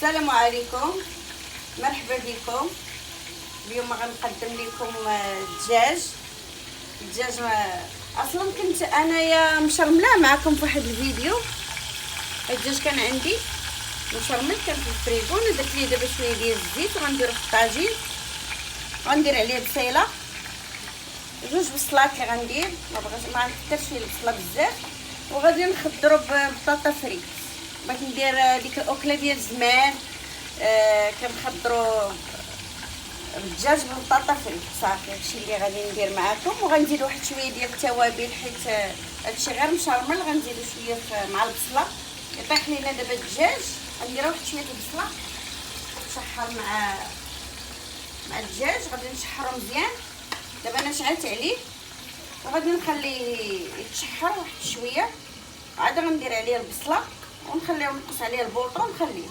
السلام عليكم، مرحبا بكم. اليوم غنقدم لكم الدجاج. اصلا كنت انايا مشرمله معكم في واحد الفيديو. الدجاج كان عندي مشرمل، كان في الفريغو. انا درت ليه دابا شويه ديال الزيت وغنديرو في الطاجين. غندير عليه بصيله، جوج بصلات اللي غندير، ما نكثرش البصله بزاف. وغادي نخضرو ببطاطا فريت. بغيت ندير ديك الاكله ديال زمان، كنخضروا الدجاج بالبطاطا فريت. صافي هادشي اللي غادي ندير معكم. وغنزيد واحد شويه ديال التوابل، حيت هادشي غير مشرمل. غنزيدو شويه مع البصله يطيح لينا دابا الدجاج. غندير واحد شويه البصله تشحر مع الدجاج. غادي نشحرو مزيان. دابا انا شعلت عليه وغادي نخليه يتشحر واحد شويه. عاد غندير عليه البصله ونخليه نقص عليه البوطه ونخليه.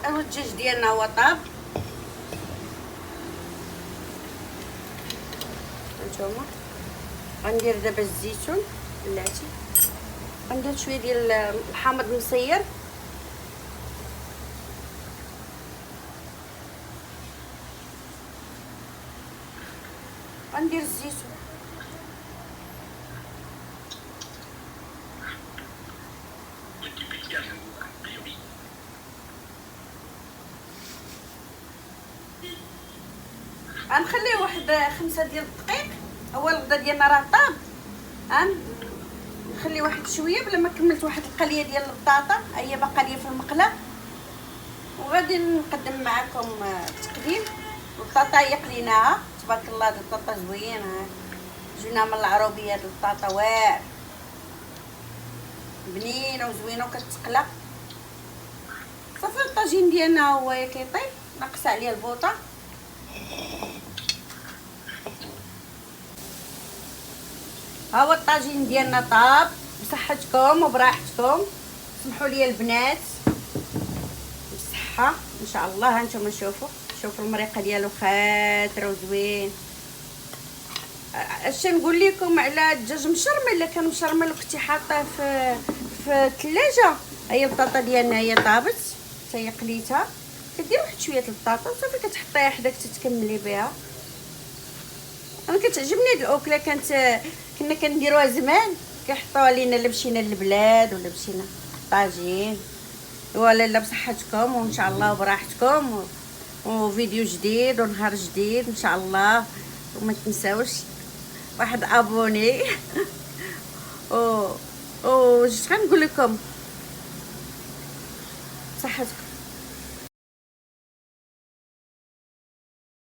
هو الدجاج ديالنا هو طاب. هانتوما غندير دابا الزيتون بلاتي، غندير شويه ديال الحامض مسير، غندير الزيتون، غنخليه واحد 5 ديال الدقائق. هو الغدا ديالنا راه طاب. نخلي واحد شويه بلا ما كملت واحد القليه ديال البطاطا، هي باقا ليا في المقله. وغادي نقدم معكم التقديم. البطاطا هي قليناها تبارك الله. البطاطا زوينه، جبناها من العروبيه. هاد البطاطا واعر بنينه وزوينه وكتقلى. صافي الطاجين ديالنا هو كيطيب، ناقص عليه البوطه. ها هو الطاجين ديالنا طاب بصحتكم وبراحتكم. سمحوا لي البنات بالصحه ان شاء الله. هانتوما شوفوا المريقه ديالو خاطره وزوين. اش نقول لكم على الدجاج مشرمل؟ الا كان مشرمل وكنتي حاطاه في الثلاجه، هي البطاطا ديالنا هي طابت حتى هي قليتها. كدير واحد شويه البطاطا وصافي كتحطيها حداك تتكملي بها. انا كتعجبني هاد الاكله، كنا كنديروها زمان، كيحطوها لينا الا مشينا للبلاد ولا مشينا طاجين. ولا بصحتكم وان شاء الله وبراحتكم. وفيديو جديد ونهار جديد ان شاء الله. وما تنساوش واحد ابوني. واش غنقول لكم؟ صحتكم.